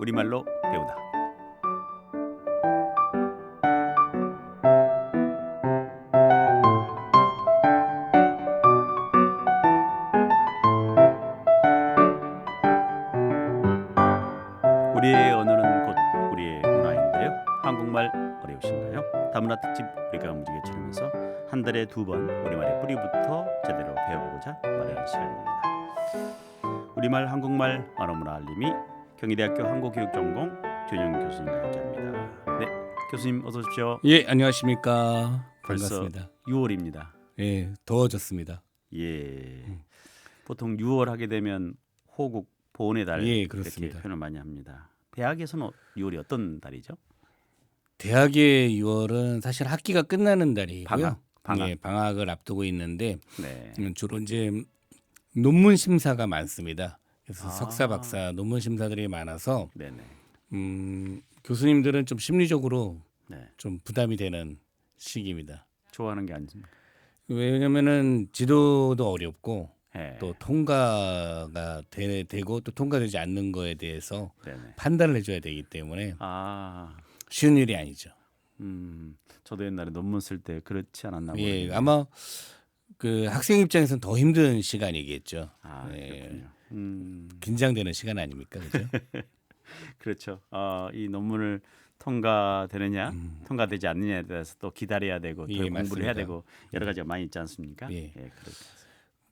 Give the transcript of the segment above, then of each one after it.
우리말로 배우다. 우리의 언어는 곧 우리의 문화인데요. 한국말 어려우신가요? 다문화 특집 우리가 움직여 치르면서 한 달에 2번 우리말의 뿌리부터 제대로 배워보고자 마련한 시간입니다. 우리말 한국말 언어문화 알림이 경희대학교 한국교육전공 조영 교수님과 함께합니다. 네, 교수님 어서 오십시오. 예, 안녕하십니까. 벌써 반갑습니다. 6월입니다. 예, 더워졌습니다. 예, 보통 6월 하게 되면 호국 보훈의 달 예, 이렇게 그렇습니다. 표현을 많이 합니다. 대학에서는 6월이 어떤 달이죠? 대학의 6월은 사실 학기가 끝나는 달이고요. 방학. 예, 방학을 앞두고 있는데 네. 주로 이제 논문 심사가 많습니다. 그래서 아. 석사, 박사 논문 심사들이 많아서 네네. 교수님들은 좀 심리적으로 네. 좀 부담이 되는 시기입니다. 좋아하는 게 아니죠. 왜냐면은 지도도 어렵고 네. 또 통과가 되고 또 통과되지 않는 거에 대해서 네네. 판단을 해줘야 되기 때문에 아, 쉬운 일이 아니죠. 저도 옛날에 논문 쓸 때 그렇지 않았나 예, 모르겠네요. 아마 그 학생 입장에서는 더 힘든 시간이겠죠. 아, 예, 그렇군요. 긴장되는 시간 아닙니까, 그죠? 그렇죠. 이 논문을 통과되느냐, 통과되지 않느냐에 대해서 또 기다려야 되고 또 예, 공부를 맞습니다. 해야 되고 여러 가지가 많이 있지 않습니까? 예. 그렇죠.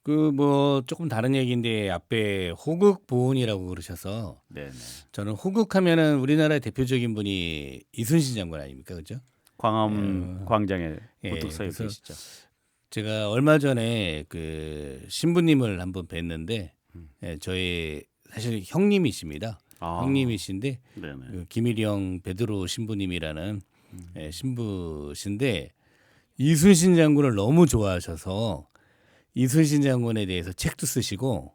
그 뭐 조금 다른 얘기인데 앞에 호국 보훈이라고 그러셔서 네네. 저는 호국하면은 우리나라의 대표적인 분이 이순신 장군 아닙니까, 그죠? 광화문 광장에 예, 우뚝 서 그래서 계시죠. 제가 얼마 전에 그 신부님을 한번 뵀는데 예, 저희 사실 형님이십니다. 아. 형님이신데 네네. 그 김일영 베드로 신부님이라는 예, 신부신데 이순신 장군을 너무 좋아하셔서 이순신 장군에 대해서 책도 쓰시고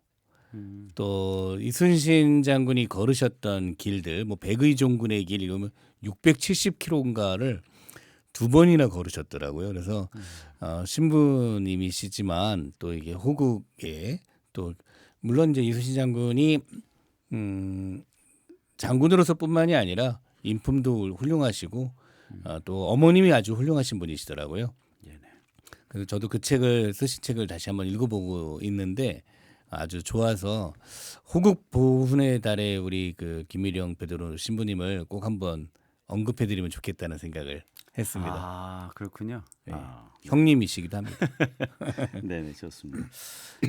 또 이순신 장군이 걸으셨던 길들 뭐 백의종군의 길 이러면 670km인가를 2번이나 걸으셨더라고요. 그래서 신부님이시지만 또 이게 호국에 또 물론 이제 이순신 장군이 장군으로서뿐만이 아니라 인품도 훌륭하시고 또 어머님이 아주 훌륭하신 분이시더라고요. 네네. 그래서 저도 그 책을 쓰신 책을 다시 한번 읽어보고 있는데 아주 좋아서 호국 보훈의 달에 우리 그 김일영 베드로 신부님을 꼭 한번 언급해드리면 좋겠다는 생각을 했습니다. 아, 그렇군요. 예. 아, 형님이시기도 합니다. 네네, 좋습니다.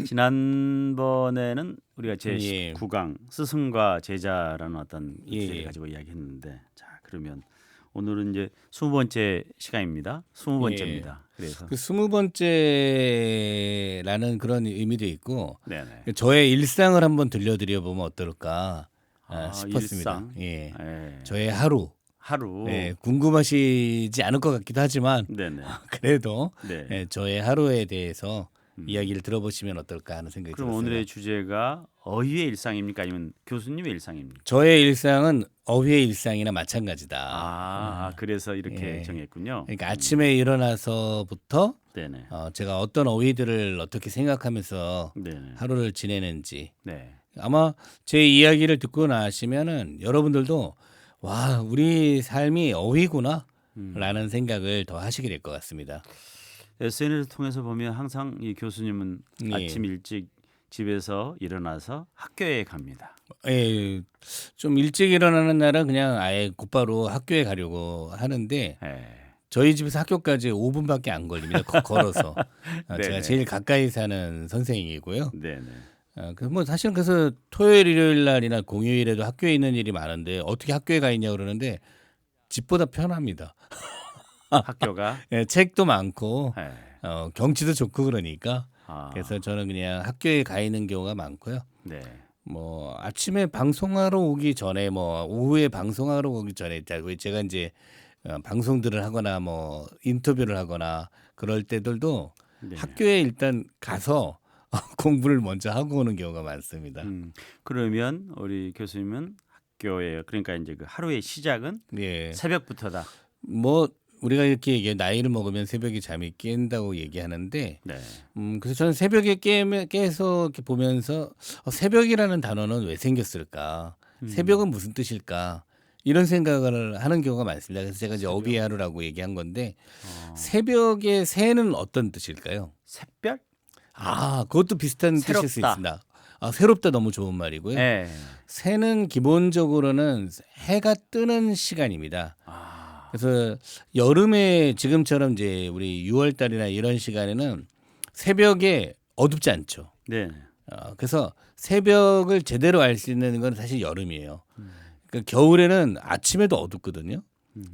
지난번에는 우리가 제 예. 9강 스승과 제자라는 어떤 예. 주제를 가지고 이야기했는데, 자 그러면 오늘은 이제 20번째 시간입니다. 20번째입니다. 그래서 그 20번째라는 그런 의미도 있고 네네. 저의 일상을 한번 들려드려 보면 어떨까 싶었습니다. 일상. 예. 예. 저의 하루. 하루. 예, 궁금하시지 않을 것 같기도 하지만 네네. 그래도 네. 예, 저의 하루에 대해서 이야기를 들어보시면 어떨까 하는 생각이 그럼 들었어요. 오늘의 주제가 어휘의 일상입니까? 아니면 교수님의 일상입니까? 저의 일상은 어휘의 일상이나 마찬가지다. 그래서 이렇게 예. 정했군요. 그러니까 아침에 일어나서부터 네네. 제가 어떤 어휘들을 어떻게 생각하면서 네네. 하루를 지내는지 네. 아마 제 이야기를 듣고 나시면은 여러분들도 와 우리 삶이 어휘구나 라는 생각을 더 하시게 될 것 같습니다. SNS 통해서 보면 항상 이 교수님은 예. 아침 일찍 집에서 일어나서 학교에 갑니다. 예, 좀 일찍 일어나는 날은 그냥 아예 곧바로 학교에 가려고 하는데 예. 저희 집에서 학교까지 5분밖에 안 걸립니다. 걸어서 제가 네네. 제일 가까이 사는 선생이고요. 네네. 뭐 사실은 그래서 토요일, 일요일 날이나 공휴일에도 학교에 있는 일이 많은데 어떻게 학교에 가 있냐 그러는데 집보다 편합니다. 학교가 예, 책도 많고 예. 경치도 좋고 그러니까 아, 그래서 저는 그냥 학교에 가 있는 경우가 많고요. 네. 뭐 아침에 방송하러 오기 전에 뭐 오후에 방송하러 오기 전에 제가 이제 방송들을 하거나 뭐 인터뷰를 하거나 그럴 때들도 네. 학교에 일단 가서 공부를 먼저 하고 오는 경우가 많습니다. 그러면 우리 교수님은 학교에 그러니까 이제 그 하루의 시작은 예. 새벽부터다. 뭐 우리가 이렇게 나이를 먹으면 새벽에 잠이 깬다고 얘기하는데 네. 그래서 저는 새벽에 깨서 이렇게 보면서 새벽이라는 단어는 왜 생겼을까? 새벽은 무슨 뜻일까? 이런 생각을 하는 경우가 많습니다. 그래서 제가 이제 어비하루라고 얘기한 건데 새벽의 새는 어떤 뜻일까요? 샛별? 그것도 비슷한 뜻일 수 새롭다. 있습니다. 새롭다 너무 좋은 말이고요. 네. 새는 기본적으로는 해가 뜨는 시간입니다. 아, 그래서 여름에 지금처럼 이제 우리 6월 달이나 이런 시간에는 새벽에 어둡지 않죠. 네. 그래서 새벽을 제대로 알 수 있는 건 사실 여름이에요. 그러니까 겨울에는 아침에도 어둡거든요.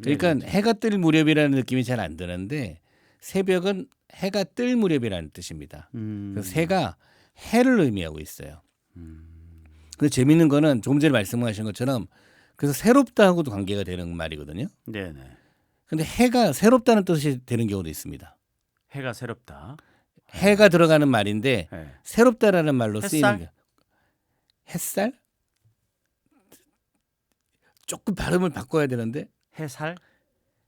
그러니까 해가 뜰 무렵이라는 느낌이 잘 안 드는데 새벽은 해가 뜰 무렵이라는 뜻입니다. 그래서 새가 해를 의미하고 있어요. 근데 재밌는 거는 조금 전에 말씀하신 것처럼 그래서 새롭다하고도 관계가 되는 말이거든요. 네네. 근데 해가 새롭다는 뜻이 되는 경우도 있습니다. 해가 새롭다. 해가 들어가는 말인데 네. 새롭다라는 말로 쓰이는 햇살? 게 햇살? 조금 발음을 바꿔야 되는데 해살?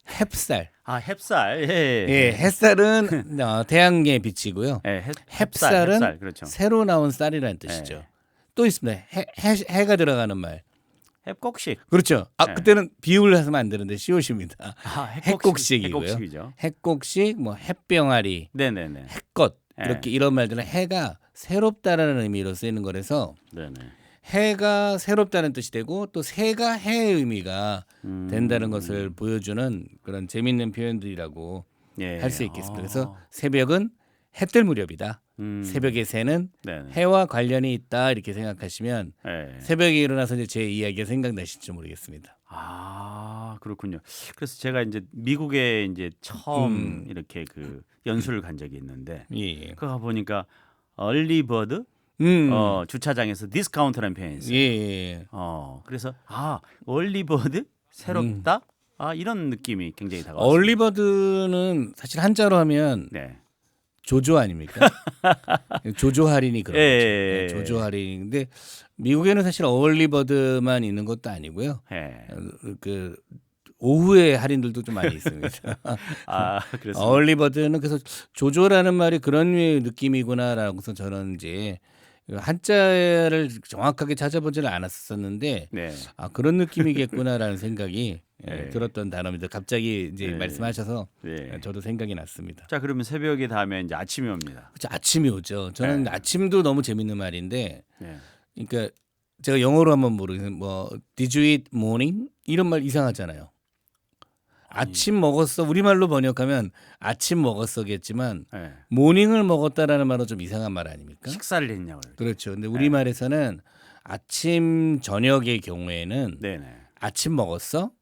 햅쌀. 아, 햇살. 예. 예, 햇살은 태양의 빛이고요. 예, 햅쌀은 햇살. 그렇죠. 새로 나온 쌀이라는 뜻이죠. 예. 또 있습니다. 해가 들어가는 말. 햇곡식. 그렇죠. 예. 그때는 비유를 하면 안 되는데 시옷입니다. 햇곡식이죠. 햇곡식이고요. 햇곡식, 뭐 햇병아리, 네네네. 햇것 예. 이렇게 이런 말들은 해가 새롭다라는 의미로 쓰이는 거라서 네네. 해가 새롭다는 뜻이 되고 또 새가 해의 의미가 된다는 것을 보여주는 그런 재밌는 표현들이라고 예. 할 수 있겠습니다. 그래서 새벽은 해 뜰 무렵이다. 새벽의 새는 네네. 해와 관련이 있다 이렇게 생각하시면 예. 새벽에 일어나서 이제 제 이야기가 생각나실지 모르겠습니다. 아, 그렇군요. 그래서 제가 이제 미국에 이제 처음 이렇게 그 연수를 간 적이 있는데 예. 그거 보니까 얼리버드 주차장에서 디스카운트라는 표현이 있어요. 예. 그래서 얼리버드 새롭다. 이런 느낌이 굉장히 다가왔어요. 얼리버드는 사실 한자로 하면 네. 조조 아닙니까? 조조 할인이 그런 거죠. 예. 조조 할인인데 미국에는 사실 얼리버드만 있는 것도 아니고요. 예. 그 오후에 할인들도 좀 많이 있습니다. 그래서 얼리버드는 그래서 조조라는 말이 그런 류의 느낌이구나라고서 저는 이제 한자를 정확하게 찾아보지는 않았었는데 네. 그런 느낌이겠구나라는 생각이 네. 들었던 단어입니다. 갑자기 이제 네. 말씀하셔서 네. 저도 생각이 났습니다. 자, 그러면 새벽이 다음에 이제 아침이 옵니다. 그렇죠. 아침이 오죠. 저는 네. 아침도 너무 재밌는 말인데 네. 그러니까 제가 영어로 한번 모르겠는데 뭐 Did you eat morning? 이런 말 이상하잖아요. 아침 먹었어. 우리말로 번역하면 아침 먹었어겠지만 네. 모닝을 먹었다라는 말은 좀 이상한 말 아닙니까? 식사를 했냐고. 그렇죠. 근데 우리말에서는 아침 저녁의 경우에는 네네. 아침 먹었어?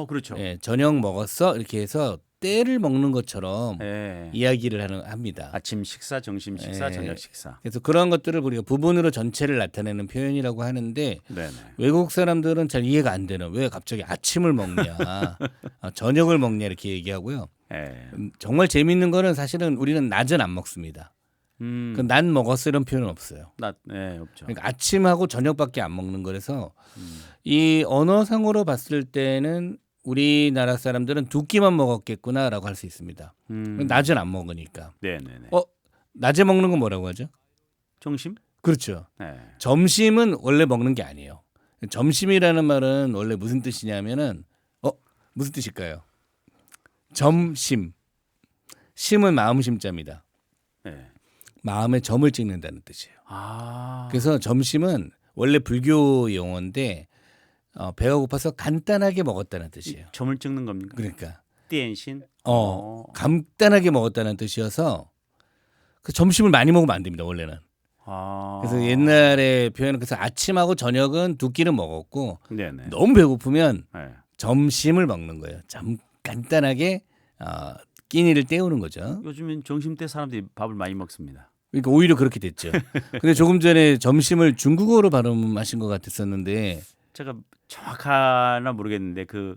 그렇죠. 예, 저녁 먹었어? 이렇게 해서 때를 먹는 것처럼 네. 이야기를 합니다. 아침 식사, 점심 식사, 네. 저녁 식사. 그래서 그런 것들을 우리가 부분으로 전체를 나타내는 표현이라고 하는데 네네. 외국 사람들은 잘 이해가 안 되는 왜 갑자기 아침을 먹냐, 저녁을 먹냐 이렇게 얘기하고요. 네. 정말 재밌는 거는 사실은 우리는 낮은 안 먹습니다. 낮 먹었어 이런 표현은 없어요. 네, 없죠. 그러니까 아침하고 저녁밖에 안 먹는 거라서 이 언어상으로 봤을 때는 우리나라 사람들은 두 끼만 먹었겠구나라고 할 수 있습니다. 낮은 안 먹으니까. 네네네. 낮에 먹는 건 뭐라고 하죠? 점심? 그렇죠. 네. 점심은 원래 먹는 게 아니에요. 점심이라는 말은 원래 무슨 뜻이냐면은 무슨 뜻일까요? 점심. 심은 마음 심자입니다. 네. 마음에 점을 찍는다는 뜻이에요. 그래서 점심은 원래 불교 용어인데 배가 고파서 간단하게 먹었다는 뜻이에요. 점을 찍는 겁니까? 그러니까 띠엔신. 간단하게 먹었다는 뜻이어서 그 점심을 많이 먹으면 안 됩니다. 원래는. 그래서 옛날에 표현은 그래서 아침하고 저녁은 두 끼는 먹었고 네네. 너무 배고프면 네. 점심을 먹는 거예요. 간단하게 끼니를 때우는 거죠. 요즘엔 점심 때 사람들이 밥을 많이 먹습니다. 그러니까 오히려 그렇게 됐죠. 근데 조금 전에 점심을 중국어로 발음하신 것 같았었는데 제가 정확하나 모르겠는데 그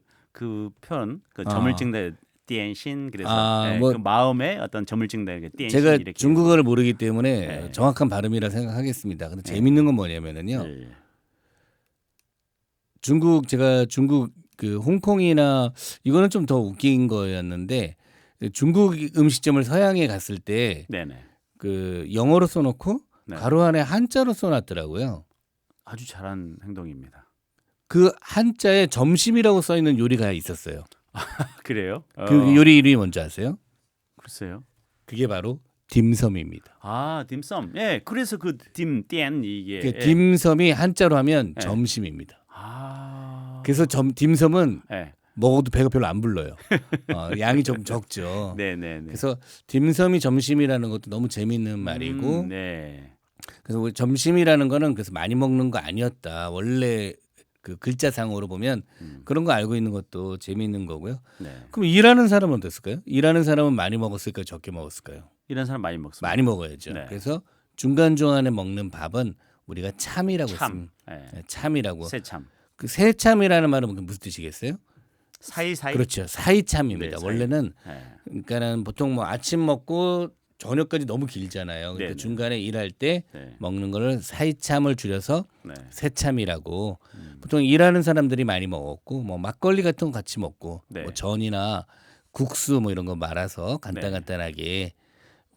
표현 그 점을 찍는 띠엔신 그래서 그 마음에 어떤 점을 찍는다 이렇게 띠엔신 제가 이렇게 중국어를 모르기 때문에 네. 정확한 발음이라 생각하겠습니다. 근데 재밌는 건 뭐냐면은요. 네. 제가 중국 그 홍콩이나 이거는 좀 더 웃긴 거였는데 중국 음식점을 서양에 갔을 때 네네. 그 영어로 써놓고 네. 가로 안에 한자로 써놨더라고요. 아주 잘한 행동입니다. 그 한자에 점심이라고 써 있는 요리가 있었어요. 그래요? 그 요리 이름이 뭔지 아세요? 글쎄요. 그게 바로 딤섬입니다. 아, 딤섬. 예, 그래서 그 딤 이게. 그 예. 딤섬이 한자로 하면 예. 점심입니다. 아. 그래서 딤섬은 예. 먹어도 배가 별로 안 불러요. 양이 좀 적죠. 네네네. 그래서 딤섬이 점심이라는 것도 너무 재밌는 말이고, 네. 그래서 우리 점심이라는 거는 그래서 많이 먹는 거 아니었다. 원래 그 글자상으로 보면 그런 거 알고 있는 것도 재미있는 거고요. 네. 그럼 일하는 사람은 어땠을까요? 일하는 사람은 많이 먹었을까요? 적게 먹었을까요? 이런 사람 많이 먹습니다. 많이 먹어야죠. 네. 그래서 중간중간에 먹는 밥은 우리가 참이라고 참. 했습니다. 예. 참이라고. 새참. 그 새참이라는 말은 무슨 뜻이겠어요? 사이사이. 그렇죠. 사이참입니다. 네, 사이. 원래는 예. 그러니까는 보통 뭐 아침 먹고 저녁까지 너무 길잖아요. 그러니까 네네. 중간에 일할 때 네. 먹는 거를 사이참을 줄여서 네. 새참이라고. 보통 일하는 사람들이 많이 먹었고 뭐 막걸리 같은 거 같이 먹고 네. 뭐 전이나 국수 뭐 이런 거 말아서 네. 간단하게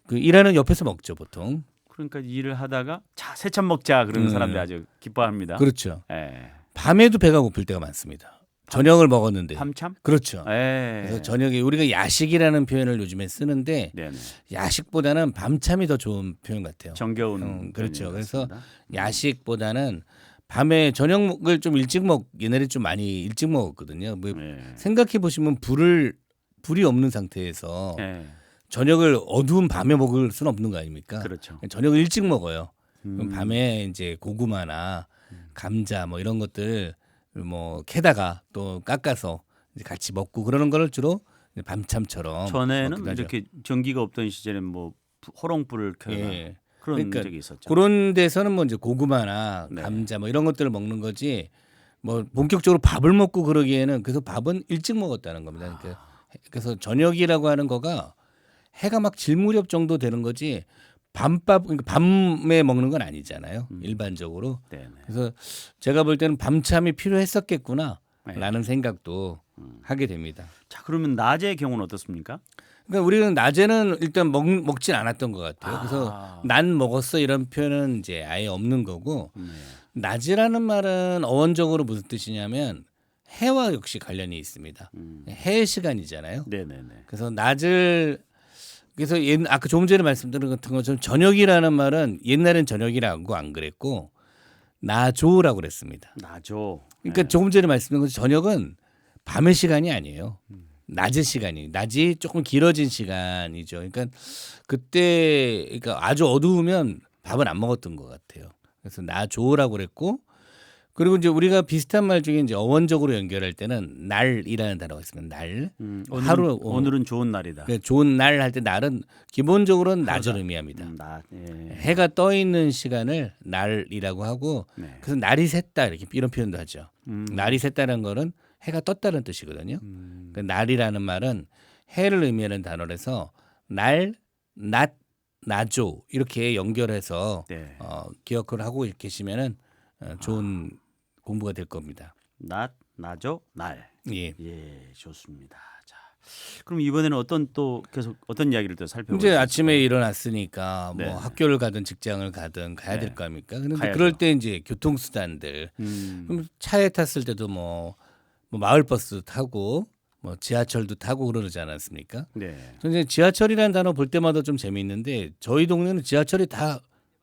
그 일하는 옆에서 먹죠 보통. 그러니까 일을 하다가 자 새참 먹자 그러는 사람들이 아주 기뻐합니다. 그렇죠. 예. 밤에도 배가 고플 때가 많습니다. 저녁을 먹었는데. 밤참? 그렇죠. 예. 그래서 저녁에 우리가 야식이라는 표현을 요즘에 쓰는데 네네. 야식보다는 밤참이 더 좋은 표현 같아요. 정겨운. 그렇죠. 표현인 것 그래서 같습니다. 야식보다는 밤에 저녁을 좀 일찍 옛날에 좀 많이 일찍 먹었거든요. 뭐 예. 생각해 보시면 불이 없는 상태에서 예. 저녁을 어두운 밤에 먹을 수는 없는 거 아닙니까? 그렇죠. 저녁을 일찍 먹어요. 그럼 밤에 이제 고구마나 감자 뭐 이런 것들 뭐 캐다가 또 깎아서 이제 같이 먹고 그러는 거를 주로 이제 밤참처럼 전에는 먹기도 하죠. 이렇게 전기가 없던 시절에 뭐 호롱불을 켜나 예. 그런 그러니까 적이 있었죠. 그런 데서는 뭐 이제 고구마나 네. 감자 뭐 이런 것들을 먹는 거지 뭐 본격적으로 밥을 먹고 그러기에는 그래서 밥은 일찍 먹었다는 겁니다. 그래서 저녁이라고 하는 거가 해가 막 질 무렵 정도 되는 거지 밤밥 그러니까 밤에 먹는 건 아니잖아요. 일반적으로. 네네. 그래서 제가 볼 때는 밤참이 필요했었겠구나 네. 라는 생각도 하게 됩니다. 자 그러면 낮의 경우는 어떻습니까? 그러니까 우리는 낮에는 일단 먹진 않았던 것 같아요. 그래서 난 먹었어 이런 표현은 이제 아예 없는 거고 네. 낮이라는 말은 어원적으로 무슨 뜻이냐면 해와 역시 관련이 있습니다. 해 시간이잖아요. 네네네. 그래서 낮을 그래서 아까 조금 전에 말씀드린 같은 것처럼 저녁이라는 말은 옛날엔 저녁이라고 안 그랬고 나조라고 그랬습니다. 나죠. 그러니까 조금 전에 말씀드린 것처럼 저녁은 밤의 시간이 아니에요. 낮의 시간이 낮이 조금 길어진 시간이죠. 그러니까 그때 그러니까 아주 어두우면 밥은 안 먹었던 것 같아요. 그래서 나조라고 그랬고 그리고 이제 우리가 비슷한 말 중에 이제 어원적으로 연결할 때는 날이라는 단어가 있습니다. 날 오늘은 좋은 날이다. 그러니까 좋은 날 할 때 날은 기본적으로는 낮을 의미합니다. 낮. 예. 해가 떠 있는 시간을 날이라고 하고 네. 그래서 날이 샜다 이렇게 이런 표현도 하죠. 날이 샜다는 거는 해가 떴다는 뜻이거든요. 그 날이라는 말은 해를 의미하는 단어라서 날, 낮, 나조 이렇게 연결해서 네. 기억을 하고 계시면은 좋은 공부가 될 겁니다. 낮, 나죠, 날. 예. 예, 좋습니다. 자, 그럼 이번에는 계속 어떤 이야기를 또 살펴보겠습니다. 이제 아침에 일어났으니까 네. 뭐 학교를 가든 직장을 가든 가야 될 거 아닙니까? 그런데 가야죠. 그럴 때 이제 교통수단들 그럼 차에 탔을 때도 뭐 마을버스 타고 뭐 지하철도 타고 그러지 않았습니까? 네. 저는 이제 지하철이라는 단어 볼 때마다 좀 재미있는데 저희 동네는 지하철이 다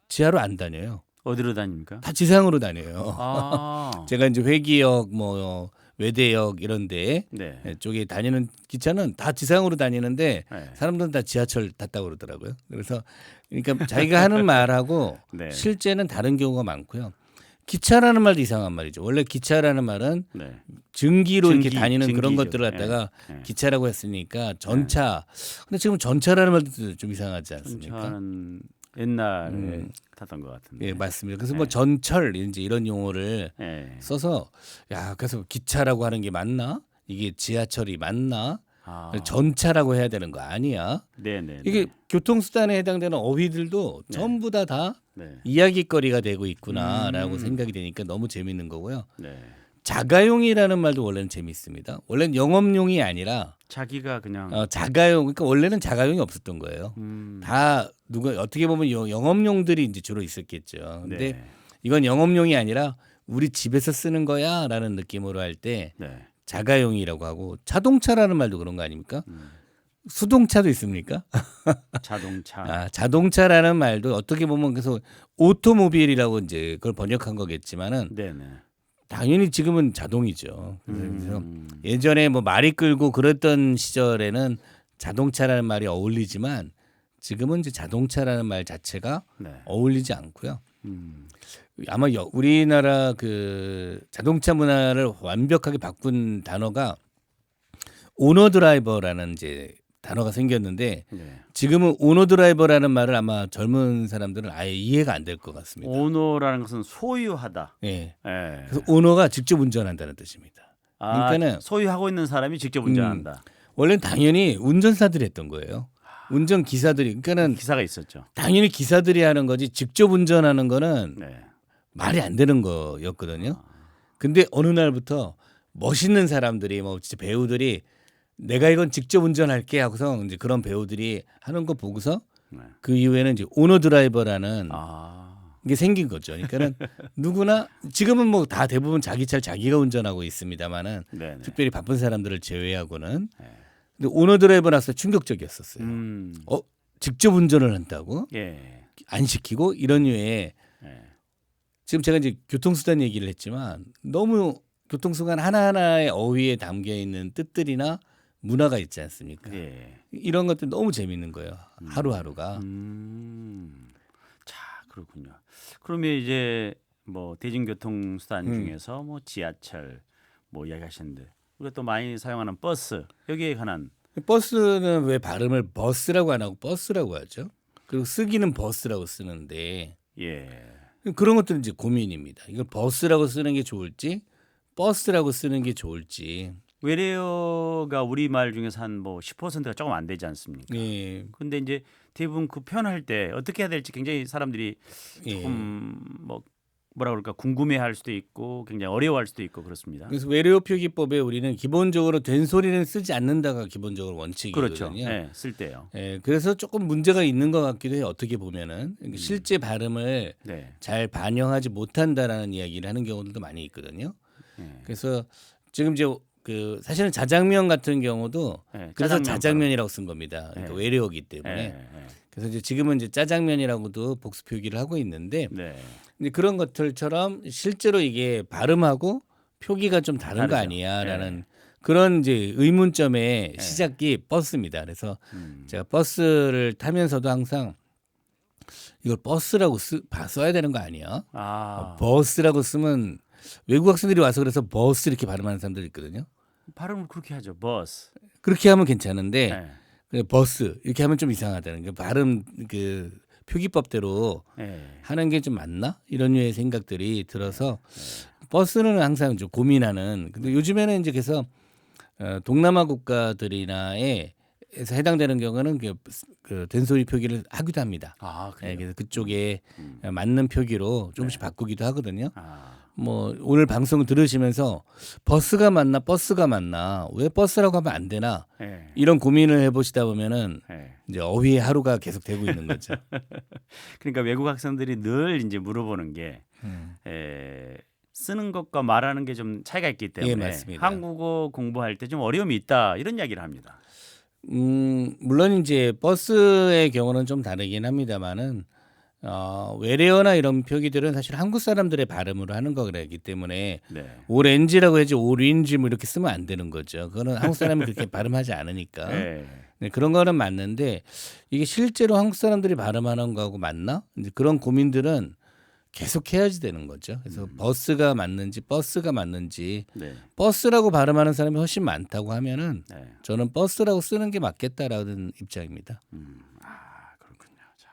지하로 안 다녀요. 어디로 다닙니까? 다 지상으로 다녀요. 아, 제가 이제 회기역 뭐 외대역 이런데 네. 쪽에 다니는 기차는 다 지상으로 다니는데 네. 사람들은 다 지하철 탔다고 그러더라고요. 그래서 그러니까 자기가 하는 말하고 네. 실제는 다른 경우가 많고요. 기차라는 말도 이상한 말이죠. 원래 기차라는 말은 네. 증기로 이렇게 다니는 그런 증기죠. 것들을 갖다가 네. 기차라고 했으니까 전차. 근데 지금 전차라는 말도 좀 이상하지 않습니까? 전차는 옛날에 탔던 것 같은데. 예, 맞습니다. 그래서 뭐 전철 이제 이런 용어를 네. 써서 야, 그래서 기차라고 하는 게 맞나? 이게 지하철이 맞나? 아, 전차라고 해야 되는 거 아니야? 네네. 이게 교통수단에 해당되는 어휘들도 전부 다 네. 이야기거리가 되고 있구나라고 생각이 되니까 너무 재밌는 거고요. 네. 자가용이라는 말도 원래는 재밌습니다. 원래는 영업용이 아니라 자기가 그냥 자가용. 그러니까 원래는 자가용이 없었던 거예요. 다 누가 어떻게 보면 영업용들이 이제 주로 있었겠죠. 근데 네. 이건 영업용이 아니라 우리 집에서 쓰는 거야라는 느낌으로 할 때 네. 자가용이라고 하고 자동차라는 말도 그런 거 아닙니까? 수동차도 있습니까? 자동차. 아, 자동차라는 말도 어떻게 보면 그래서 오토모빌이라고 이제 그걸 번역한 거겠지만은 네네. 당연히 지금은 자동이죠. 그래서 음. 예전에 뭐 말이 끌고 그랬던 시절에는 자동차라는 말이 어울리지만 지금은 이제 자동차라는 말 자체가 네. 어울리지 않고요. 음. 아마 우리나라 그 자동차 문화를 완벽하게 바꾼 단어가 오너 드라이버라는 이제 단어가 생겼는데 네. 지금은 오너 드라이버라는 말을 아마 젊은 사람들은 아예 이해가 안 될 것 같습니다. 오너라는 것은 소유하다. 예. 예. 그래서 오너가 직접 운전한다는 뜻입니다. 아, 그러니까는 소유하고 있는 사람이 직접 운전한다. 원래는 당연히 운전사들이 했던 거예요. 운전 기사들이. 그러니까는 기사가 있었죠. 당연히 기사들이 하는 거지 직접 운전하는 거는 네. 말이 안 되는 거였거든요. 근데 어느 날부터 멋있는 사람들이 뭐 진짜 배우들이 내가 이건 직접 운전할게 하고서 이제 그런 배우들이 하는 거 보고서 네. 그 이후에는 이제 오너 드라이버라는 아. 게 생긴 거죠. 그러니까는 누구나 지금은 뭐 다 대부분 자기 차를 자기가 운전하고 있습니다만은 네네. 특별히 바쁜 사람들을 제외하고는 네. 근데 오너 드라이버 나서 충격적이었었어요. 직접 운전을 한다고 예. 안 시키고 이런 류의 예. 지금 제가 이제 교통수단 얘기를 했지만 너무 교통수단 하나하나의 어휘에 담겨 있는 뜻들이나 문화가 있지 않습니까? 예. 이런 것들 너무 재밌는 거예요. 하루하루가. 자, 그렇군요. 그러면 이제 뭐 대중교통 수단 중에서 뭐 지하철 뭐 이야기하셨는데 우리가 또 많이 사용하는 버스 여기에 관한 버스는 왜 발음을 버스라고 안 하고 버스라고 하죠? 그리고 쓰기는 버스라고 쓰는데 예. 그런 것들은 이제 고민입니다. 이걸 버스라고 쓰는 게 좋을지 버스라고 쓰는 게 좋을지. 외래어가 우리말 중에서 한 뭐 10%가 조금 안 되지 않습니까? 예. 근데 이제 대부분 그 표현할 때 어떻게 해야 될지 굉장히 사람들이 예. 조금 뭐 뭐라 그럴까 궁금해할 수도 있고 굉장히 어려워할 수도 있고 그렇습니다. 그래서 외래어 표기법에 우리는 기본적으로 된소리는 쓰지 않는다가 기본적으로 원칙이거든요. 그렇죠. 예, 쓸 때요. 예, 그래서 조금 문제가 있는 것 같기도 해요. 어떻게 보면은 그러니까 실제 발음을 네. 잘 반영하지 못한다라는 이야기를 하는 경우들도 많이 있거든요. 예. 그래서 지금 이제 그 사실은 자장면 같은 경우도 예, 그래서 짜장면 자장면이라고 쓴 겁니다. 그러니까 예. 외래어기 예, 때문에. 예. 그래서 이제 지금은 이제 짜장면이라고도 복수 표기를 하고 있는데 네. 근데 그런 것들처럼 실제로 이게 발음하고 표기가 좀 다른 거 다르죠. 아니야라는 그런 이제 의문점의 예. 시작이 버스입니다. 그래서 음. 제가 버스를 타면서도 항상 이걸 버스라고 써야 되는 거 아니야? 아, 버스라고 쓰면 외국 학생들이 와서 그래서 버스 이렇게 발음하는 사람들이 있거든요. 발음을 그렇게 하죠. 버스. 그렇게 하면 괜찮은데 예. 그 버스 이렇게 하면 좀 이상하다는 게 발음 그 표기법대로 예. 하는 게 좀 맞나 이런 류의 생각들이 들어서 버스는 항상 좀 고민하는. 근데 요즘에는 이제 그래서 동남아 국가들이나에서 해당되는 경우는 그 된소리 표기를 하기도 합니다. 아, 예, 그래요. 그래서 그쪽에 맞는 표기로 조금씩 바꾸기도 하거든요. 아. 뭐 오늘 방송 들으시면서 버스가 맞나 버스가 맞나 왜 버스라고 하면 안 되나 예. 이런 고민을 해보시다 보면은 예. 이제 어휘의 하루가 계속 되고 있는 거죠. 그러니까 외국 학생들이 늘 이제 물어보는 게 쓰는 것과 말하는 게 좀 차이가 있기 때문에 예, 맞습니다. 한국어 공부할 때 좀 어려움이 있다 이런 이야기를 합니다. 물론 이제 버스의 경우는 좀 다르긴 합니다만은 외래어나 이런 표기들은 사실 한국 사람들의 발음으로 하는 거기 때문에 네. 오렌지라고 해야지 오렌지 뭐 이렇게 쓰면 안 되는 거죠. 그거는 한국 사람이 그렇게 발음하지 않으니까. 예. 네, 그런 거는 맞는데 이게 실제로 한국 사람들이 발음하는 거하고 맞나? 이제 그런 고민들은 계속 해야지 되는 거죠. 그래서 버스가 맞는지 버스가 맞는지 네. 버스라고 발음하는 사람이 훨씬 많다고 하면은 네. 저는 버스라고 쓰는 게 맞겠다라는 입장입니다. 아, 그렇군요. 자,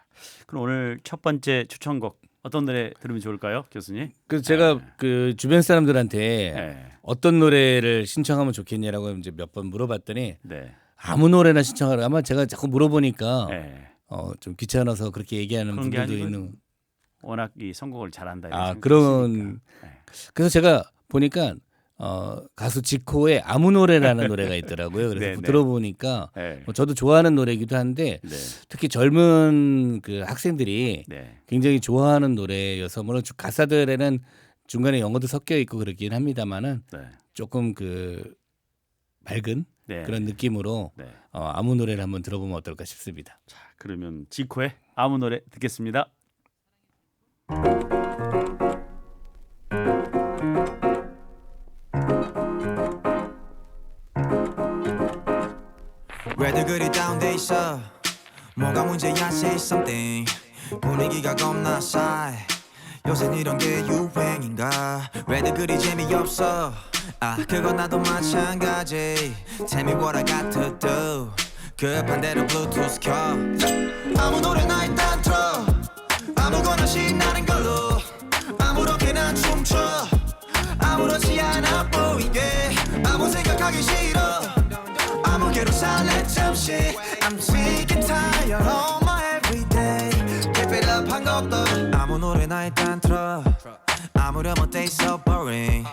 그럼 오늘 첫 번째 추천곡 어떤 노래 들으면 좋을까요, 교수님? 그래서 제가 그 주변 사람들한테 네. 어떤 노래를 신청하면 좋겠냐라고 이제 몇 번 물어봤더니 네. 아무 노래나 신청하라. 아마 제가 자꾸 물어보니까 네. 좀 귀찮아서 그렇게 얘기하는 그런 게 분들도 아니고 있는. 워낙 이 선곡을 잘한다. 이런 아, 생각이 그런. 있으니까. 네. 그래서 제가 보니까 가수 지코의 아무 노래라는 노래가 있더라고요. 그래서 네, 네. 들어보니까 네. 뭐 저도 좋아하는 노래이기도 한데 네. 특히 젊은 그 학생들이 네. 굉장히 좋아하는 노래여서 물론 가사들에는 중간에 영어도 섞여 있고 그렇긴 합니다만은 네. 조금 그 밝은 네. 그런 느낌으로 네. 아무 노래를 한번 들어보면 어떨까 싶습니다. 자, 그러면 지코의 아무 노래 듣겠습니다. 왜들 그리 다운돼 있어 뭐가 문제야 say something 분위기가 겁나 싸해 요샌 이런 게 유행인가 왜들 그리 재미없어 아 그건 나도 마찬가지 Tell me what I got to do 급한 대로 블루투스 켜 아무 노래나 일단 틀어 아무거나 신나는 걸로 아무렇게나 춤춰 아무렇지 않아 보이게 아무 생각하기 싫어 아무개로 살래 잠시 I'm sick and tired of my everyday Keep it up 한 것도 아무 노래나 일단 틀어 아무렴 어때 so boring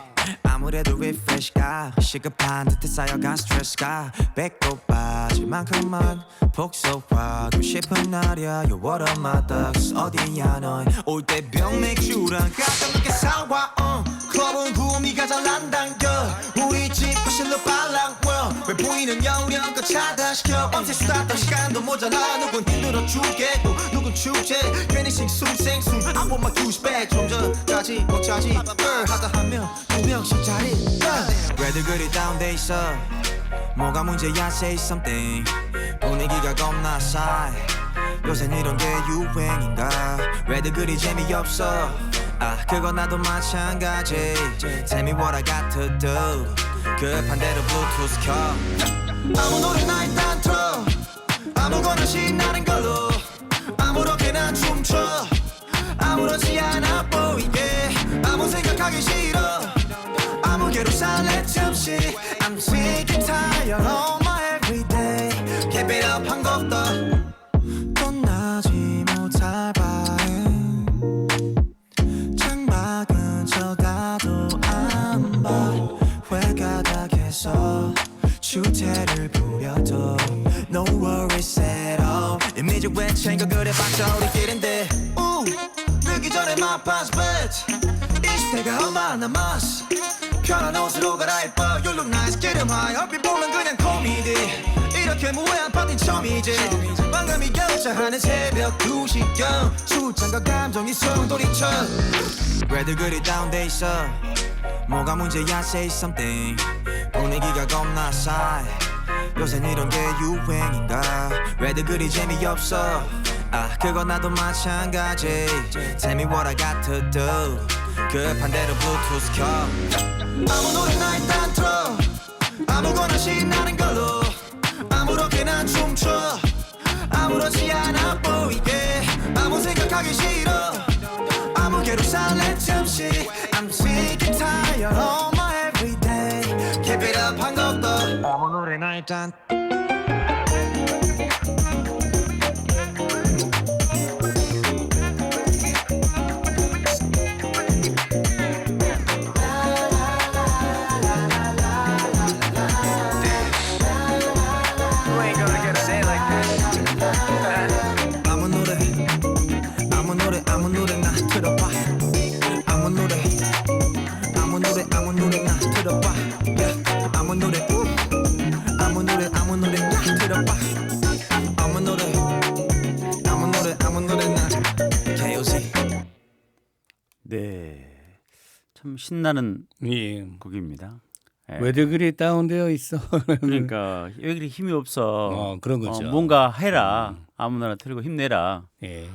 아무래도 refresh가 시급한 듯해 쌓여간 스트레스가 배꼽 빠질 만큼만 복속하고 싶은 날이야 You what up my thugs 어디야 넌 올 때 병맥주랑 가끔 늦게 사와 클럽은 구미가 잘 안 당겨 우리 집 거실로 빨랑워 왜 보이는 영령껏 차단시켜 밤새 수다 떨 시간도 모자라 누군 힘들어 죽겠고 누군 축제 괜히 싱숭생숭 I want my juice back 좀 전까지 먹자지 하다 한 명 두 명씩 자리 왜들 그리 다운돼 있어 뭐가 문제야 say something 분위기가 겁나 싸해 요샌 이런 게 유행인가 왜들 그리 재미없어 아 그건 나도 마찬가지 Tell me what I got to do 급한 대로 블루투스 켜 아무 노래나 일단 틀어 아무거나 신나는 걸로 아무렇게나 춤춰 아무렇지 않아 보이게 아무 생각하기 싫어 아무개로 살래 잠시 I'm sick and tired of my everyday Keep it up 한 것도 떠나지 못할 바엔 창밖은 쳐다도 안 봐 회가닥에서 주태를 부려도 No worries at all 이미지 왜 챙겨 그래봤자 우리끼린데 늦기 전에 my past bet 20대가 얼마 남았어 편한 옷으로 갈아입어 You look nice get em high 얼핏 보면 그냥 코미디 이렇게 무해한 파티 처음이지 방금이 결정하는 새벽 2시경 술잔과 감정이 소용돌이쳐 왜들 그리 다운돼 있어 뭐가 문제야 say something 분위기가 겁나 싸해 요샌 이런 게 유행인가 왜들 그리 재미없어 아 그건 나도 마찬가지 Tell me what I got to do 급한 대로 블루투스 켜 아무 노래나 일단 틀어 아무거나 신나는 걸로 아무렇게나 춤춰 아무렇지 않아 보이게 아무 생각하기 싫어 아무개로 살래 잠시 I'm sick and tired of my everyday Keep it up 한 것도 아무 노래나 일단 아무 노래나 틀어봐 아무 노래나 틀어봐 yeah. 아무 노래나 틀어봐 아무 노래나 KOC 네. 참 신나는 예. 곡입니다. 예. 왜들 그리 다운되어 있어? 그러니까 왜 그리 힘이 없어? 그런 거죠. 뭔가 해라. 아무나 틀고 힘내라. 예.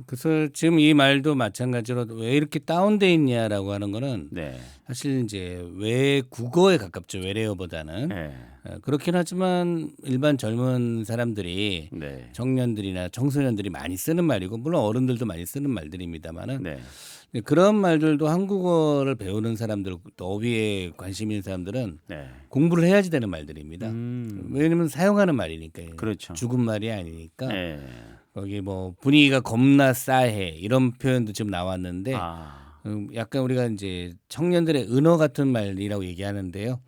그래서 지금 이 말도 마찬가지로 왜 이렇게 다운돼 있냐라고 하는 거는 네. 사실 이제 외국어에 가깝죠. 외래어보다는. 네. 그렇긴 하지만 일반 젊은 사람들이 네. 청년들이나 청소년들이 많이 쓰는 말이고 물론 어른들도 많이 쓰는 말들입니다만은 네. 그런 말들도 한국어를 배우는 사람들 또 어휘에 관심 있는 사람들은 네. 공부를 해야지 되는 말들입니다. 왜냐하면 사용하는 말이니까요. 그렇죠. 죽은 말이 아니니까. 네. 거기 뭐 분위기가 겁나 싸해 이런 표현도 지금 나왔는데 아. 약간 우리가 이제 청년들의 은어 같은 말이라고 얘기하는데요.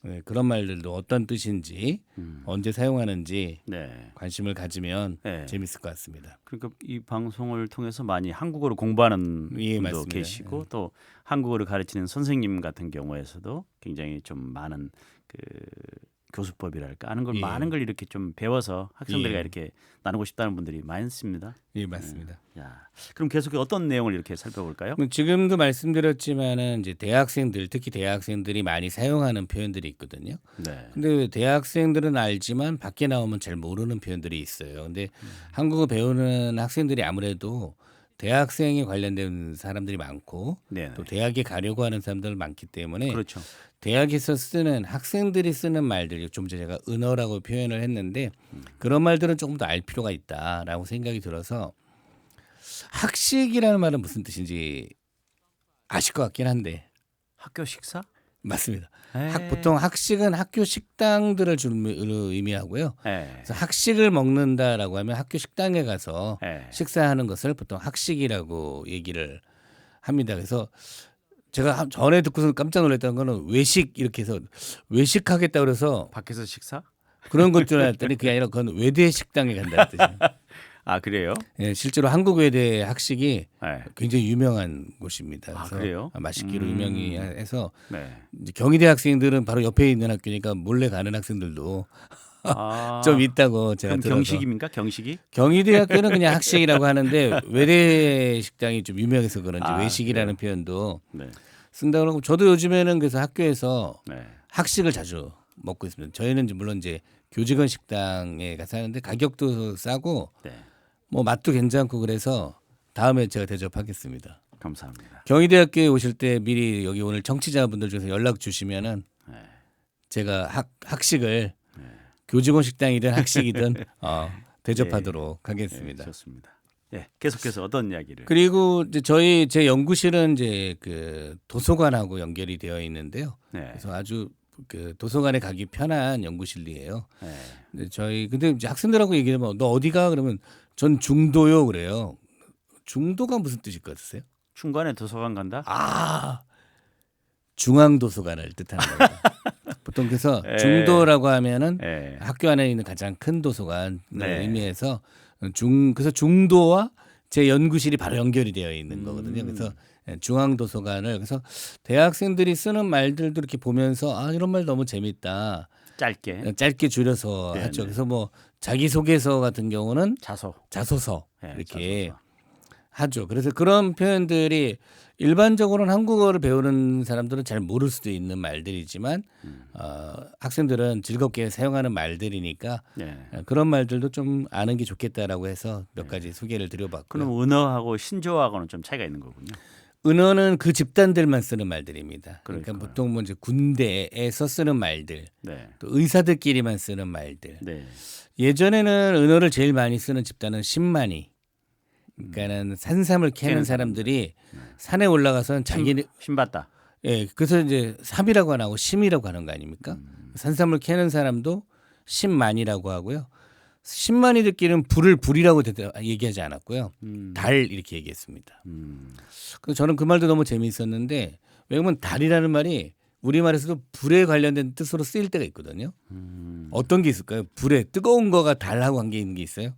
네, 그런 말들도 어떤 뜻인지 언제 사용하는지 네. 관심을 가지면 네. 재밌을 것 같습니다. 그러니까 이 방송을 통해서 많이 한국어를 공부하는 예, 분도 맞습니다. 계시고 또 한국어를 가르치는 선생님 같은 경우에서도 굉장히 좀 많은 그 교수법이랄까 하는 걸 예. 많은 걸 이렇게 좀 배워서 학생들과 예. 이렇게 나누고 싶다는 분들이 많습니다. 예, 맞습니다. 야, 그럼 계속 어떤 내용을 이렇게 살펴볼까요? 지금도 말씀드렸지만은 이제 대학생들, 특히 대학생들이 많이 사용하는 표현들이 있거든요. 네. 근데 대학생들은 알지만 밖에 나오면 잘 모르는 표현들이 있어요. 근데 한국어 배우는 학생들이 아무래도 대학생에 관련된 사람들이 많고 네. 또 대학에 가려고 하는 사람들 많기 때문에 그렇죠. 대학에서 쓰는 학생들이 쓰는 말들, 좀 전에 제가 은어라고 표현을 했는데 그런 말들은 조금 더 알 필요가 있다라고 생각이 들어서 학식이라는 말은 무슨 뜻인지 아실 것 같긴 한데 학교 식사? 맞습니다. 에이. 보통 학식은 학교 식당들을 주로 의미하고요. 예. 그래서 학식을 먹는다라고 하면 학교 식당에 가서 예. 식사하는 것을 보통 학식이라고 얘기를 합니다. 그래서 제가 전에 듣고서 깜짝 놀랐던 거는 외식 이렇게 해서 외식하겠다 그래서 밖에서 식사? 그런 것 줄 알았더니 그게 아니라 그건 외대 식당에 간다는 뜻이에요. 아, 그래요? 예, 실제로 한국 외대 학식이 예. 굉장히 유명한 곳입니다. 아, 그래서 그래요? 맛있기로 유명해서 네. 이제 경희대 학생들은 바로 옆에 있는 학교니까 몰래 가는 학생들도 아, 좀 있다고 제가 그럼 들어서 경식입니까? 경식이? 경희대 학교는 그냥 학식이라고 하는데 외대 식당이 좀 유명해서 그런지 아, 외식이라는 표현도 네. 쓴다고 하고 저도 요즘에는 그래서 학교에서 네. 학식을 자주 먹고 있습니다. 저희는 이제 물론 이제 교직원 식당에 가서 하는데 가격도 싸고 네. 뭐 맛도 괜찮고 그래서 다음에 제가 대접하겠습니다. 감사합니다. 경희대학교에 오실 때 미리 여기 오늘 청취자분들 중에서 연락 주시면은 네. 제가 학식을 교직원 식당이든 학식이든 대접하도록 네, 하겠습니다. 좋습니다. 예, 계속해서 어떤 이야기를? 그리고 이제 제 연구실은 이제 그 도서관하고 연결이 되어 있는데요. 네. 그래서 아주 그 도서관에 가기 편한 연구실이에요. 네. 근데 이제 학생들하고 얘기하면 너 어디가 그러면 전 중도요 그래요. 중도가 무슨 뜻일 것 같으세요? 중간에 도서관 간다? 아, 중앙도서관을 뜻하는 거예요. 보통 그래서 예. 중도라고 하면은 예. 학교 안에 있는 가장 큰 도서관을 네. 의미해서 그래서 중도와 제 연구실이 바로 연결이 되어 있는 거거든요. 그래서 중앙도서관을 그래서 대학생들이 쓰는 말들도 이렇게 보면서 아 이런 말 너무 재밌다. 짧게 줄여서 네, 하죠. 네. 그래서 뭐 자기소개서 같은 경우는 자소. 이렇게 자소서. 하죠. 그래서 그런 표현들이 일반적으로는 한국어를 배우는 사람들은 잘 모를 수도 있는 말들이지만 학생들은 즐겁게 사용하는 말들이니까 네. 그런 말들도 좀 아는 게 좋겠다라고 해서 몇 가지 소개를 드려봤고요. 그럼 은어하고 신조어하고는 좀 차이가 있는 거군요. 은어는 그 집단들만 쓰는 말들입니다. 그러니까 그러니까요. 보통 뭐 이제 군대에서 쓰는 말들, 네. 또 의사들끼리만 쓰는 말들. 네. 예전에는 은어를 제일 많이 쓰는 집단은 신만이. 그러니까는 산삼을 캐는 캐는 사람들이 산에 올라가서는 자기 신봤다. 예, 그래서 이제 삼이라고 안 하고 심이라고 하는 거 아닙니까? 산삼을 캐는 사람도 신만이라고 하고요. 신만이들끼리는 불이라고 얘기하지 않았고요. 달 이렇게 얘기했습니다. 그래서 저는 그 말도 너무 재미있었는데 왜냐면 달이라는 말이 우리말에서도 불에 관련된 뜻으로 쓰일 때가 있거든요. 어떤 게 있을까요? 불에 뜨거운 거가 달하고 관계 있는 게 있어요?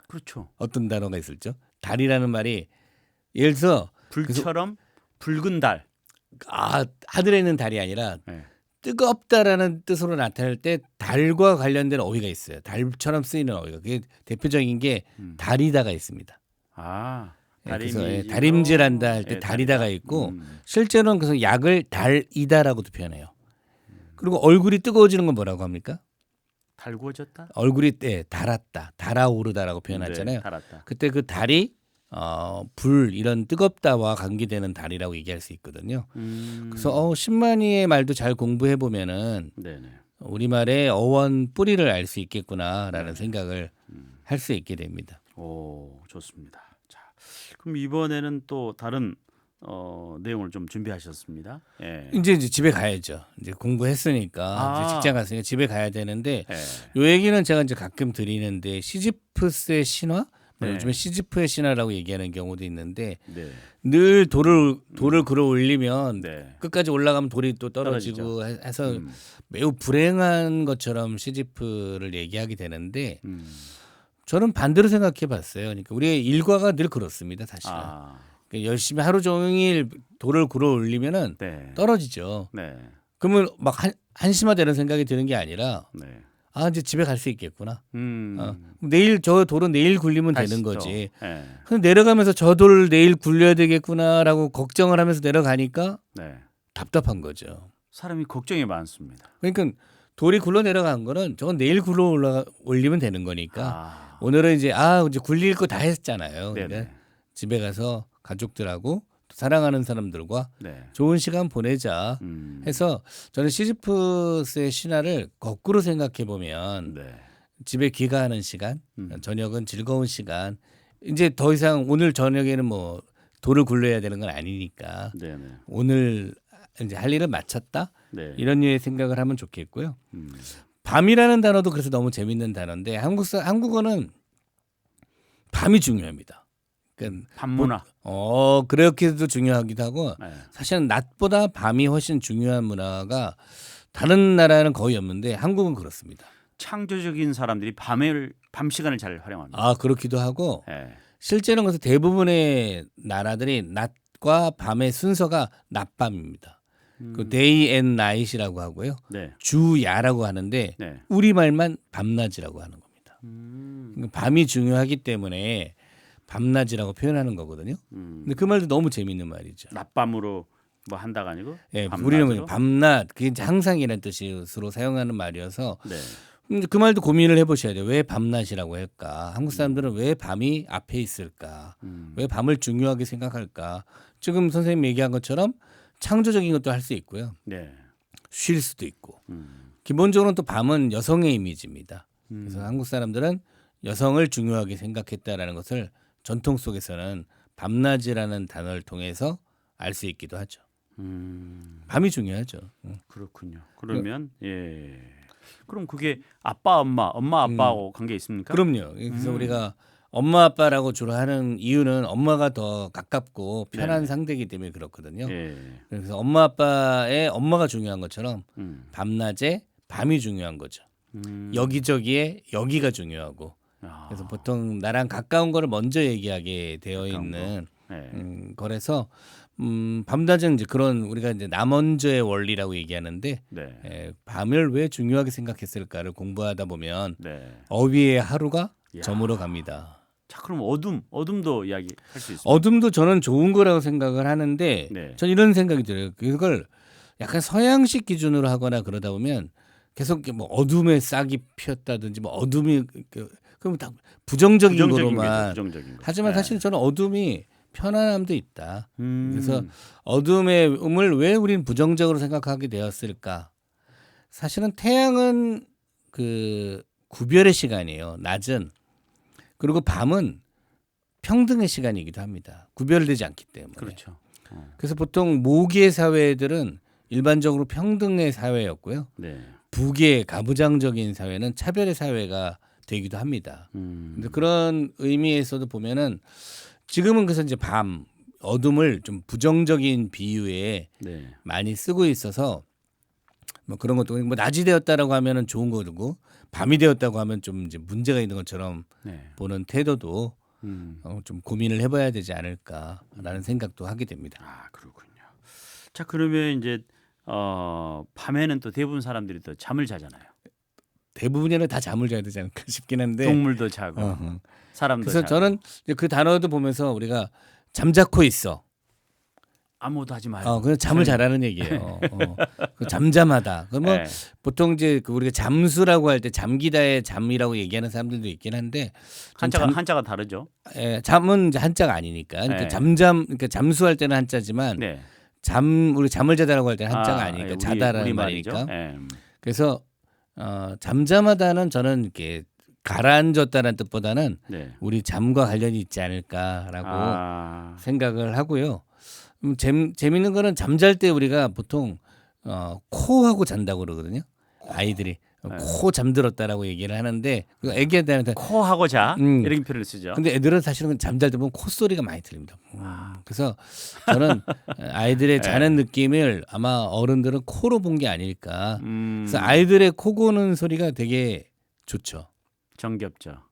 그렇죠. 어떤 단어가 있을죠? 달이라는 말이 예를 들어서 불처럼 붉은 달. 하늘에 있는 달이 아니라 네. 뜨겁다라는 뜻으로 나타날 때 달과 관련된 어휘가 있어요. 달처럼 쓰이는 어휘가. 그게 대표적인 게 다리다가 있습니다. 아, 그래서 다림질. 다림질한다 할 때 예, 다리다가 있고 음. 실제로는 그래서 약을 달이다라고도 표현해요. 그리고 얼굴이 뜨거워지는 건 뭐라고 합니까? 달구어졌다. 얼굴이 달았다, 달아오르다라고 표현하잖아요. 네, 달았다. 그때 그 달이 불 이런 뜨겁다와 관계되는 달이라고 얘기할 수 있거든요. 그래서 신만이의 말도 잘 공부해 보면은 네네. 우리말의 어원 뿌리를 알 수 있겠구나라는 생각을 할 수 있게 됩니다. 오, 좋습니다. 자, 그럼 이번에는 또 다른 내용을 좀 준비하셨습니다. 예. 이제 집에 가야죠. 이제 공부했으니까 아. 이제 직장 갔으니까 집에 가야 되는데 예. 요 얘기는 제가 이제 가끔 드리는데 시지프스의 신화 네. 요즘에 시지프의 신화라고 얘기하는 경우도 있는데 네. 늘 돌을 굴어 올리면 네. 끝까지 올라가면 돌이 또 떨어지고 해서 매우 불행한 것처럼 시지프를 얘기하게 되는데 저는 반대로 생각해 봤어요. 그러니까 우리의 일과가 늘 그렇습니다. 사실은. 아. 그러니까 열심히 하루 종일 돌을 굴어 올리면은 네. 떨어지죠. 네. 그러면 막 한심하다는 생각이 드는 게 아니라 네. 아 이제 집에 갈 수 있겠구나. 음. 내일 저 돌은 내일 굴리면 다시 되는 또, 거지. 네. 근데 내려가면서 저 돌을 내일 굴려야 되겠구나라고 걱정을 하면서 내려가니까 네. 답답한 거죠. 사람이 걱정이 많습니다. 그러니까 돌이 굴러 내려간 거는 저건 내일 올리면 되는 거니까 아. 오늘은 이제 이제 굴릴 거 다 했잖아요. 그러니까 네네. 집에 가서 가족들하고 사랑하는 사람들과 네. 좋은 시간 보내자 해서 저는 시지프스의 신화를 거꾸로 생각해 보면 네. 집에 귀가하는 시간, 저녁은 즐거운 시간. 이제 더 이상 오늘 저녁에는 뭐 돌을 굴려야 되는 건 아니니까 네네. 오늘 이제 할 일을 마쳤다 네. 이런 류의 생각을 하면 좋겠고요. 밤이라는 단어도 그래서 너무 재밌는 단어인데 한국어는 밤이 중요합니다. 그러니까 밤문화. 그렇게도 중요하기도 하고 네. 사실은 낮보다 밤이 훨씬 중요한 문화가 다른 나라는 거의 없는데 한국은 그렇습니다. 창조적인 사람들이 밤 시간을 잘 활용합니다. 그렇기도 하고 네. 실제로는 그래서 대부분의 나라들이 낮과 밤의 순서가 낮밤입니다. 그 day and night이라고 하고요. 네. 주야라고 하는데 네. 우리말만 밤낮이라고 하는 겁니다. 그러니까 밤이 중요하기 때문에 밤낮이라고 표현하는 거거든요. 근데 그 말도 너무 재밌는 말이죠. 낮밤으로 뭐 한다가 아니고 예, 밤낮으로? 우리는 밤낮 그게 이제 항상이라는 뜻으로 사용하는 말이어서 네. 그 말도 고민을 해보셔야 돼요. 왜 밤낮이라고 할까? 한국 사람들은 왜 밤이 앞에 있을까? 왜 밤을 중요하게 생각할까? 지금 선생님 얘기한 것처럼 창조적인 것도 할 수 있고요. 네. 쉴 수도 있고. 기본적으로는 또 밤은 여성의 이미지입니다. 그래서 한국 사람들은 여성을 중요하게 생각했다라는 것을 전통 속에서는 밤낮이라는 단어를 통해서 알 수 있기도 하죠. 밤이 중요하죠. 그렇군요. 그러면 예. 그럼 그게 아빠 엄마 아빠하고 관계 있습니까? 그럼요. 그래서 우리가 엄마 아빠라고 주로 하는 이유는 엄마가 더 가깝고 편한 네네. 상대이기 때문에 그렇거든요. 예. 그래서 엄마 아빠의 엄마가 중요한 것처럼 밤낮에 밤이 중요한 거죠. 여기저기에 여기가 중요하고 아. 그래서 보통 나랑 가까운 거를 먼저 얘기하게 되어 가까운 있는 네. 거라서 밤낮은 이제 그런 우리가 이제 나 먼저의 원리라고 얘기하는데 네. 밤을 왜 중요하게 생각했을까를 공부하다 보면 네. 어휘의 하루가 야. 저물어 갑니다. 자, 그럼 어둠도 이야기할 수 있습니다. 어둠도 저는 좋은 거라고 생각을 하는데 네. 전 이런 생각이 들어요. 그걸 약간 서양식 기준으로 하거나 그러다 보면 계속 이렇게 뭐 어둠의 싹이 피었다든지 뭐 어둠이 그럼 다 부정적인 부정적인 거로만 거죠, 부정적인 거. 하지만 네. 사실 저는 어둠이 편안함도 있다. 그래서 어둠의 음을 왜 우리는 부정적으로 생각하게 되었을까? 사실은 태양은 그 구별의 시간이에요. 낮은. 그리고 밤은 평등의 시간이기도 합니다. 구별되지 않기 때문에. 그렇죠. 그래서 보통 모기의 사회들은 일반적으로 평등의 사회였고요. 네. 북의 가부장적인 사회는 차별의 사회가 되기도 합니다. 근데 그런 의미에서도 보면은 지금은 그래서 이제 밤 어둠을 좀 부정적인 비유에 네. 많이 쓰고 있어서 뭐 그런 것도 뭐 낮이 되었다라고 하면은 좋은 거고 밤이 되었다고 하면 좀 이제 문제가 있는 것처럼 네. 보는 태도도 좀 고민을 해봐야 되지 않을까라는 생각도 하게 됩니다. 아, 그렇군요. 자, 그러면 이제 밤에는 또 대부분 사람들이 또 잠을 자잖아요. 대부분에는 다 잠을 자야 되지 않을까 싶긴 한데. 동물도 자고 사람도 그래서 자고. 저는 이제 그 단어도 보면서 우리가 잠자코 있어. 아무것도 하지 말고. 그냥 잠을 자라는 얘기예요. 그 잠잠하다. 그러면 네. 보통 이제 그 우리가 잠수라고 할 때 잠기다의 잠이라고 얘기하는 사람들도 있긴 한데 전 한자가 다르죠. 잠은 이제 한자가 아니니까. 그러니까 네. 그러니까 잠수할 때는 한자지만 네. 우리 잠을 자다라고 할 때는 한자가 아니니까 우리 자다라는 말이죠. 말이니까. 네. 그래서 잠잠하다는 저는 이렇게 가라앉았다는 뜻보다는 네. 우리 잠과 관련이 있지 않을까라고 생각을 하고요. 재밌는 거는 잠잘 때 우리가 보통 코하고 잔다고 그러거든요. 아이들이 코 잠들었다라고 얘기를 하는데 그 애기한테 코하고 자 음. 이런 표현을 쓰죠. 근데 애들은 사실은 잠잘 때 보면 콧소리가 많이 들립니다. 그래서 저는 아이들의 자는 느낌을 아마 어른들은 코로 본 게 아닐까. 그래서 아이들의 코 고는 소리가 되게 좋죠. 정겹죠.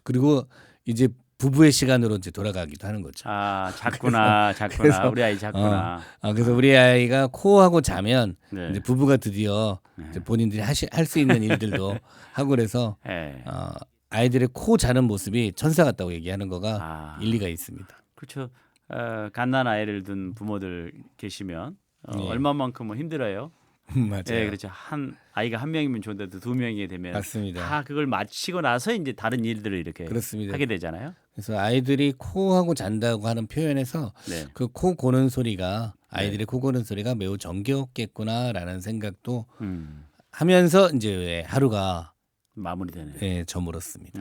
그리고 이제 부부의 시간으로 이제 돌아가기도 하는 거죠. 아, 잤구나. 그래서, 우리 아이 잤구나. 그래서 우리 아이가 코하고 자면 네. 이제 부부가 드디어 이제 본인들이 할 수 있는 일들도 하고 그래서 네. 아이들의 코 자는 모습이 천사 같다고 얘기하는 거가 아. 일리가 있습니다. 그렇죠. 갓난 아이를 둔 부모들 계시면 예. 얼마만큼은 힘들어요. 맞아요. 예, 그렇죠. 아이가 한 명이면 좋은데도 두 명이 되면 맞습니다. 다 그걸 마치고 나서 이제 다른 일들을 이렇게 그렇습니다. 하게 되잖아요. 그래서 아이들이 코하고 잔다고 하는 표현에서 네. 그 코 고는 소리가 아이들의 코 고는 소리가 매우 정겹겠구나라는 생각도 하면서 이제 하루가 마무리되네요. 저물었습니다.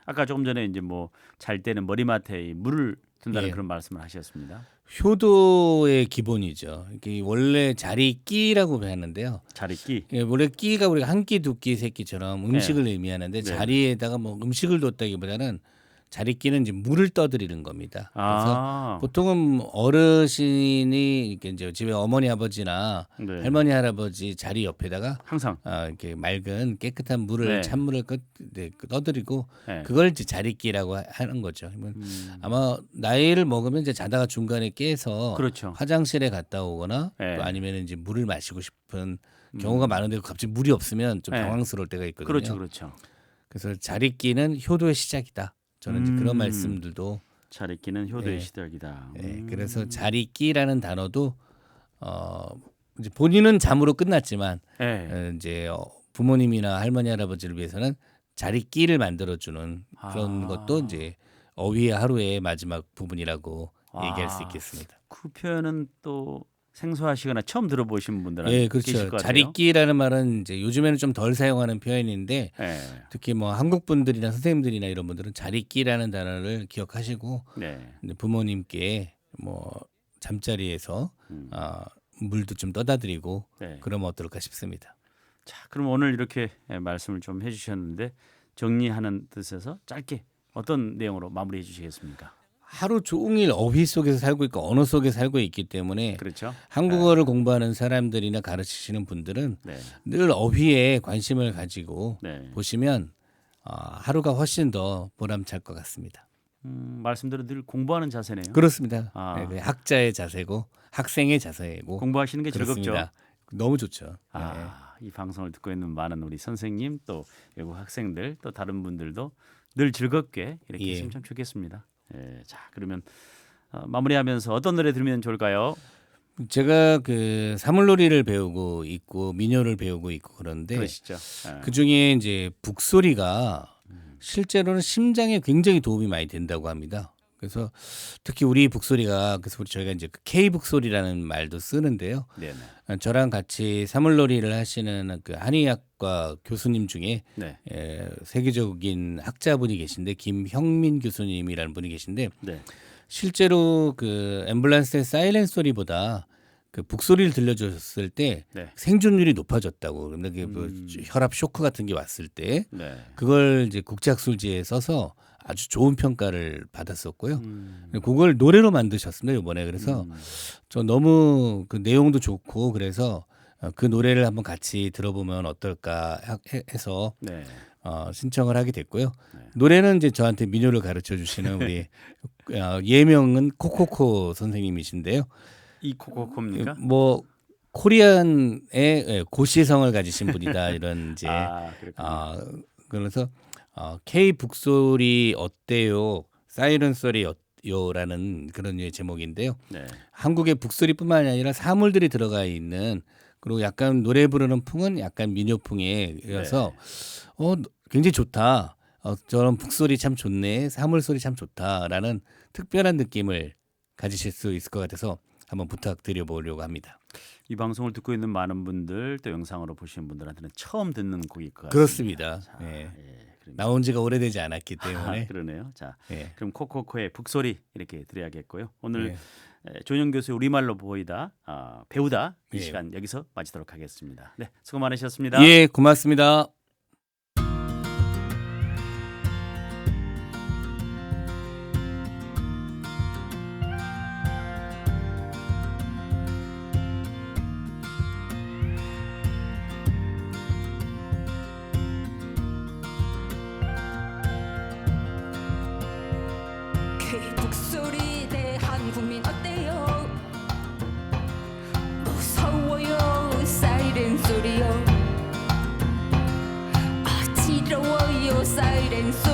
아까 조금 전에 이제 뭐 잘 때는 머리맡에 물을 둔다는 예. 그런 말씀을 하셨습니다. 효도의 기본이죠. 이게 원래 자리 끼라고 하는데요. 잘 있기. 예, 원래 끼가 우리가 한 끼, 두 끼, 세 끼처럼 음식을 의미하는데 네. 자리에다가 뭐 음식을 뒀다기보다는 자리 끼는 이제 물을 떠드리는 겁니다. 그래서 아, 보통은 어르신이 이렇게 이제 집에 어머니 아버지나 네. 할머니 할아버지 자리 옆에다가 항상. 이렇게 맑은 깨끗한 물을 네. 찬물을 떠드리고 네. 그걸 이제 자리끼라고 하는 거죠. 아마 나이를 먹으면 이제 자다가 중간에 깨서 그렇죠. 화장실에 갔다 오거나 네. 또 아니면 이제 물을 마시고 싶은 경우가 많은데 갑자기 물이 없으면 좀 네. 당황스러울 때가 있거든요. 그렇죠, 그렇죠. 그래서 자리끼는 효도의 시작이다. 저는 이제 그런 말씀들도 잘 있기는 효도의 네. 시작이다. 그래서 자리끼라는 단어도 이제 본인은 잠으로 끝났지만 네. 이제 부모님이나 할머니 할아버지를 위해서는 자리끼를 만들어주는 그런 아. 것도 이제 어휘의 하루의 마지막 부분이라고 아. 얘기할 수 있겠습니다. 그 표현은 또 생소하시거나 처음 들어보신 분들은 예, 계실 그렇죠. 것 같아요. 자리끼라는 말은 이제 요즘에는 좀 덜 사용하는 표현인데 네. 특히 뭐 한국 분들이나 선생님들이나 이런 분들은 자리끼라는 단어를 기억하시고 네. 이제 부모님께 뭐 잠자리에서 물도 좀 떠다 드리고 네. 그러면 어떨까 싶습니다. 자, 그럼 오늘 이렇게 말씀을 좀 해주셨는데 정리하는 뜻에서 짧게 어떤 내용으로 마무리해 주시겠습니까? 하루 종일 어휘 속에서 살고 있고 언어 속에 살고 있기 때문에 그렇죠. 한국어를 공부하는 사람들이나 가르치시는 분들은 네. 늘 어휘에 관심을 가지고 네. 보시면 하루가 훨씬 더 보람찰 것 같습니다. 말씀대로 늘 공부하는 자세네요. 그렇습니다. 아. 네, 그 학자의 자세고 학생의 자세고 공부하시는 게 즐겁죠. 그렇습니다. 너무 좋죠. 네. 아, 이 방송을 듣고 있는 많은 우리 선생님 또 외국 학생들 또 다른 분들도 늘 즐겁게 이렇게 예. 했으면 참 좋겠습니다. 예, 자 그러면 마무리하면서 어떤 노래 들으면 좋을까요? 제가 그 사물놀이를 배우고 있고 민요를 배우고 있고 그런데 그러시죠. 예. 그 중에 이제 북소리가 실제로는 심장에 굉장히 도움이 많이 된다고 합니다. 그래서 특히 우리 북소리가 그래서 저희가 이제 K 북소리라는 말도 쓰는데요. 네네. 저랑 같이 사물놀이를 하시는 그 한의학과 교수님 중에 네. 세계적인 학자분이 계신데 김형민 교수님이라는 분이 계신데 네. 실제로 그 앰뷸런스의 사이렌 소리보다 그 북소리를 들려줬을 때 네. 생존율이 높아졌다고. 그런데 그 뭐 혈압 쇼크 같은 게 왔을 때 네. 그걸 이제 국제학술지에 써서 아주 좋은 평가를 받았었고요. 그걸 노래로 만드셨습니다 이번에. 그래서 저 너무 그 내용도 좋고 그래서 그 노래를 한번 같이 들어보면 어떨까 해서 네. 신청을 하게 됐고요. 네. 노래는 이제 저한테 민요를 가르쳐 주시는 우리 예명은 코코코 선생님이신데요. 이 코코코입니까? 뭐 코리안의 고시성을 가지신 분이다 이런 이제 그렇군요. 그래서 K 북소리 어때요? 사이렌 소리요라는 그런 류의 제목인데요. 네. 한국의 북소리뿐만 아니라 사물들이 들어가 있는 그리고 약간 노래 부르는 풍은 약간 민요풍이어서 굉장히 좋다. 저런 북소리 참 좋네. 사물 소리 참 좋다라는 특별한 느낌을 가지실 수 있을 것 같아서 한번 부탁드려 보려고 합니다. 이 방송을 듣고 있는 많은 분들 또 영상으로 보시는 분들한테는 처음 듣는 곡일 것 같습니다. 그렇습니다. 자, 예. 그러면- 나온 지가 오래되지 않았기 때문에 그러네요. 자, 예. 그럼 코코코의 북소리 이렇게 드려야겠고요. 오늘 예. 조은영 교수의 우리말로 보이다 배우다 이 예. 시간 여기서 마치도록 하겠습니다. 네, 수고 많으셨습니다. 예, 고맙습니다. 그 북소리 대한국민 어때요? 무서워요 사이렌 소리요. 어지러워요 사이렌 소리.